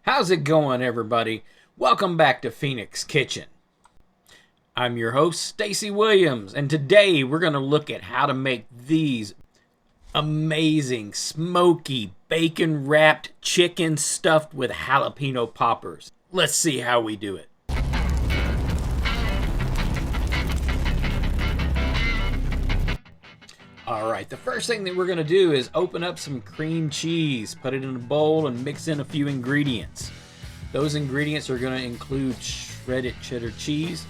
How's it going, everybody? Welcome back to Phoenix Kitchen. I'm your host, Stacy Williams, and today we're going to look at how to make these amazing, smoky, bacon-wrapped chicken stuffed with jalapeno poppers. Let's see how we do it. Alright, the first thing that we're going to do is open up some cream cheese, put it in a bowl, and mix in a few ingredients. Those ingredients are going to include shredded cheddar cheese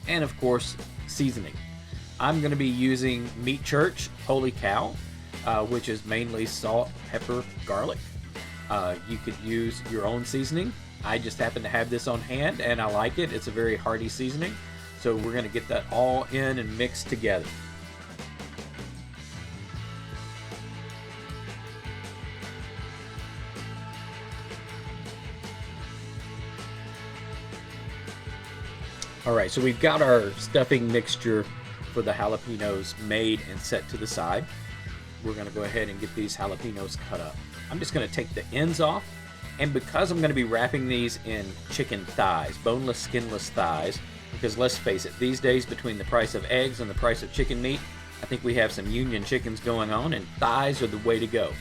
and, of course, seasoning. I'm going to be using Meat Church Holy Cow, which is mainly salt, pepper, garlic. You could use your own seasoning. I just happen to have this on hand and I like it. It's a very hearty seasoning. So we're going to get that all in and mixed together. Alright, so we've got our stuffing mixture for the jalapenos made and set to the side. We're going to go ahead and get these jalapenos cut up. I'm just going to take the ends off, and because I'm going to be wrapping these in chicken thighs, boneless, skinless thighs, because let's face it, these days between the price of eggs and the price of chicken meat, I think we have some union chickens going on, and thighs are the way to go.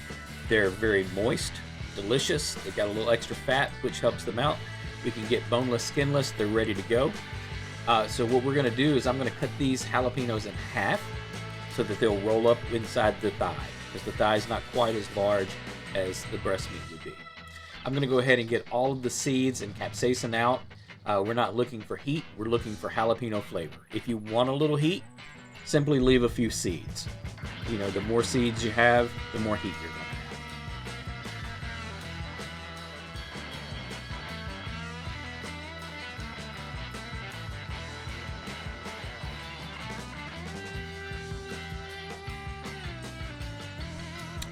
They're very moist, delicious, they've got a little extra fat, which helps them out. We can get boneless, skinless, they're ready to go. So what we're going to do is I'm going to cut these jalapenos in half so that they'll roll up inside the thigh, because the thigh is not quite as large as the breast meat would be. I'm going to go ahead and get all of the seeds and capsaicin out. We're not looking for heat, we're looking for jalapeno flavor. If you want a little heat, simply leave a few seeds. You know, the more seeds you have, the more heat you're going to have.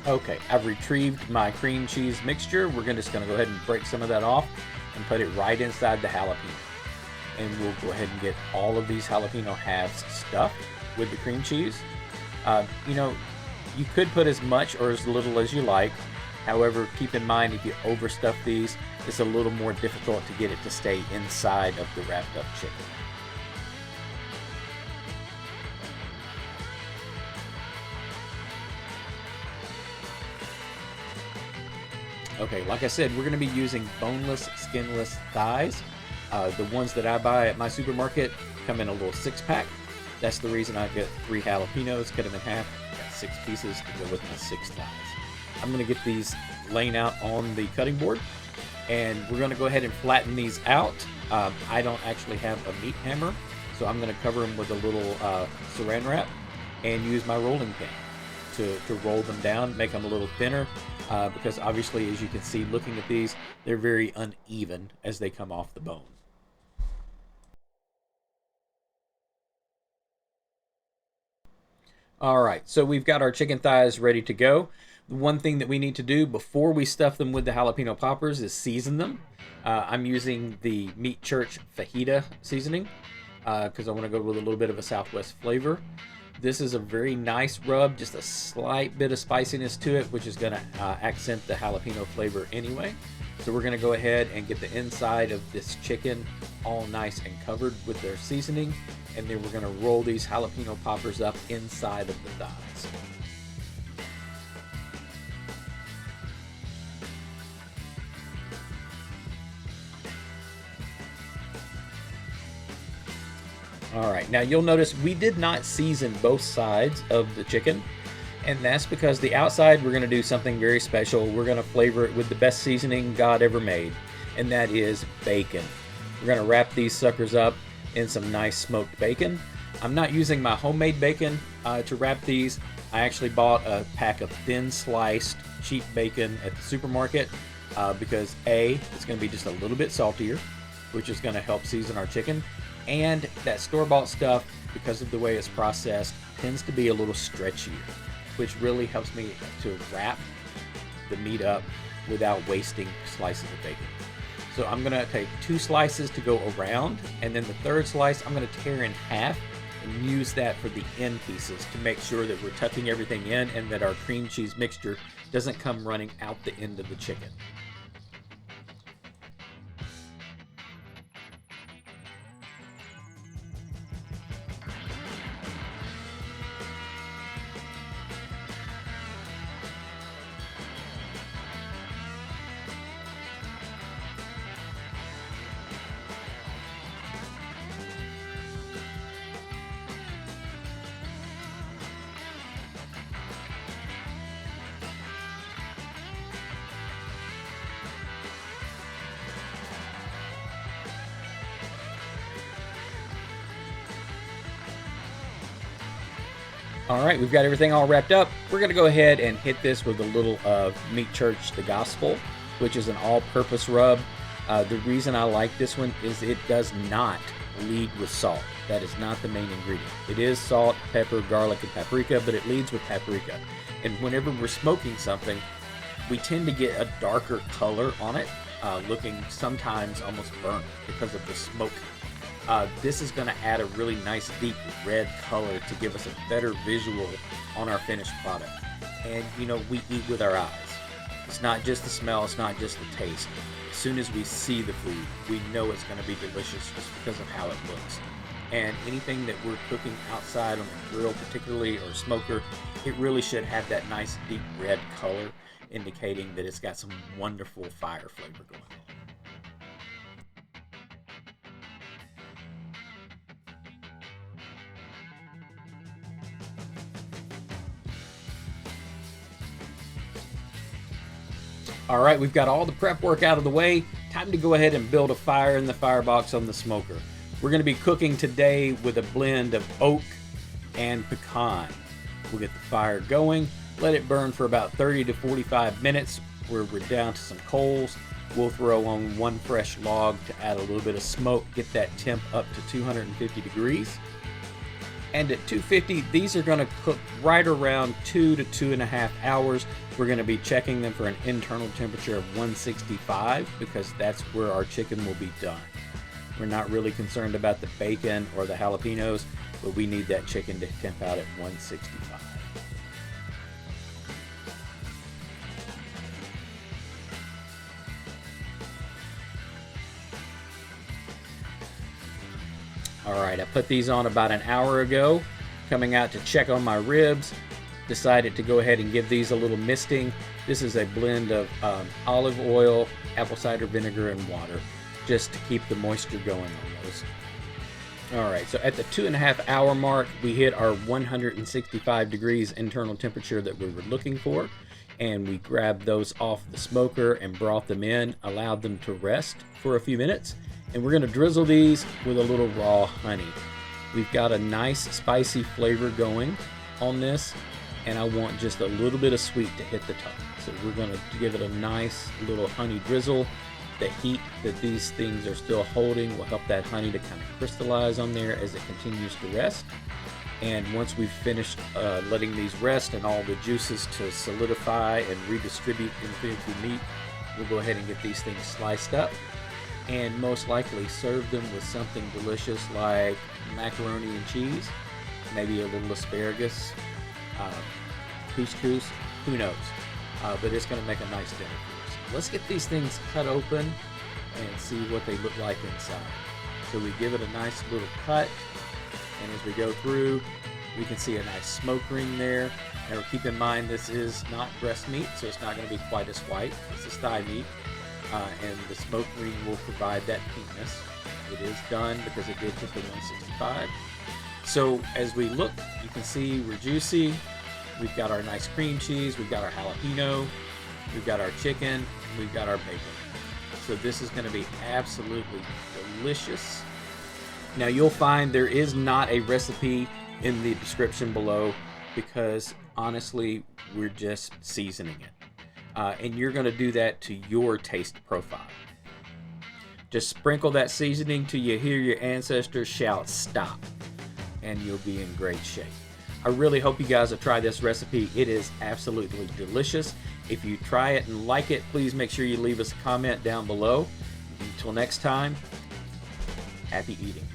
Okay, I've retrieved my cream cheese mixture. We're just going to go ahead and break some of that off and put it right inside the jalapeno. And we'll go ahead and get all of these jalapeno halves stuffed with the cream cheese. You know, you could put as much or as little as you like. However, keep in mind if you overstuff these, it's a little more difficult to get it to stay inside of the wrapped up chicken. Okay, like I said, we're going to be using boneless, skinless thighs. The ones that I buy at my supermarket come in a little 6-pack. That's the reason I get 3 jalapenos, cut them in half, got 6 pieces to go with my 6 thighs. I'm going to get these laying out on the cutting board, and we're going to go ahead and flatten these out. I don't actually have a meat hammer, so I'm going to cover them with a little saran wrap and use my rolling pin to roll them down, make them a little thinner, because obviously, as you can see looking at these, they're very uneven as they come off the bone. Alright, so we've got our chicken thighs ready to go. The one thing that we need to do before we stuff them with the jalapeno poppers is season them. I'm using the Meat Church fajita seasoning because I want to go with a little bit of a Southwest flavor. This is a very nice rub, just a slight bit of spiciness to it, which is going to accent the jalapeno flavor anyway. So we're going to go ahead and get the inside of this chicken all nice and covered with their seasoning, and then we're going to roll these jalapeno poppers up inside of the thighs. Alright, now you'll notice we did not season both sides of the chicken, and that's because the outside we're going to do something very special. We're going to flavor it with the best seasoning God ever made, and that is bacon. We're going to wrap these suckers up in some nice smoked bacon. I'm not using my homemade bacon to wrap these. I actually bought a pack of thin sliced cheap bacon at the supermarket because A, it's going to be just a little bit saltier, which is going to help season our chicken. And that store-bought stuff, because of the way it's processed, tends to be a little stretchier, which really helps me to wrap the meat up without wasting slices of bacon. So I'm going to take 2 slices to go around, and then the 3rd slice I'm going to tear in half and use that for the end pieces to make sure that we're tucking everything in and that our cream cheese mixture doesn't come running out the end of the chicken. All right, we've got everything all wrapped up. We're going to go ahead and hit this with a little of Meat Church the Gospel, which is an all-purpose rub. The reason I like this one is it does not lead with salt. That is not the main ingredient. It is salt, pepper, garlic, and paprika, but it leads with paprika. And whenever we're smoking something, we tend to get a darker color on it, looking sometimes almost burnt because of the smoke. This is going to add a really nice deep red color to give us a better visual on our finished product. And you know, we eat with our eyes. It's not just the smell, it's not just the taste. As soon as we see the food, we know it's going to be delicious just because of how it looks. And anything that we're cooking outside on the grill particularly, or smoker, it really should have that nice deep red color, indicating that it's got some wonderful fire flavor going on. All right, we've got all the prep work out of the way. Time to go ahead and build a fire in the firebox on the smoker. We're going to be cooking today with a blend of oak and pecan. We'll get the fire going, let it burn for about 30 to 45 minutes where we're down to some coals. We'll throw on one fresh log to add a little bit of smoke, get that temp up to 250 degrees. And at 250, these are going to cook right around 2 to 2.5 hours. We're going to be checking them for an internal temperature of 165 because that's where our chicken will be done. We're not really concerned about the bacon or the jalapenos, but we need that chicken to temp out at 165. All right, I put these on about an hour ago, coming out to check on my ribs. Decided to go ahead and give these a little misting. This is a blend of olive oil, apple cider vinegar, and water, just to keep the moisture going on those. All right, so at the 2.5 hour mark, we hit our 165 degrees internal temperature that we were looking for, and we grabbed those off the smoker and brought them in, allowed them to rest for a few minutes. And we're going to drizzle these with a little raw honey. We've got a nice spicy flavor going on this, and I want just a little bit of sweet to hit the top. So we're going to give it a nice little honey drizzle. The heat that these things are still holding will help that honey to kind of crystallize on there as it continues to rest. And once we've finished letting these rest and all the juices to solidify and redistribute into the meat, we'll go ahead and get these things sliced up, and most likely serve them with something delicious like macaroni and cheese, maybe a little asparagus, couscous, who knows, but it's going to make a nice dinner for us. Let's get these things cut open and see what they look like inside. So we give it a nice little cut, and as we go through, we can see a nice smoke ring there. Now keep in mind this is not breast meat, so it's not going to be quite as white. This is thigh meat. And the smoke ring will provide that pinkness. It is done because it did hit the 165. So as we look, you can see we're juicy. We've got our nice cream cheese. We've got our jalapeno. We've got our chicken. We've got our bacon. So this is going to be absolutely delicious. Now you'll find there is not a recipe in the description below because honestly, we're just seasoning it. And you're going to do that to your taste profile. Just sprinkle that seasoning till you hear your ancestors shout stop, and you'll be in great shape. I really hope you guys will try this recipe. It is absolutely delicious. If you try it and like it, please make sure you leave us a comment down below. Until next time, happy eating.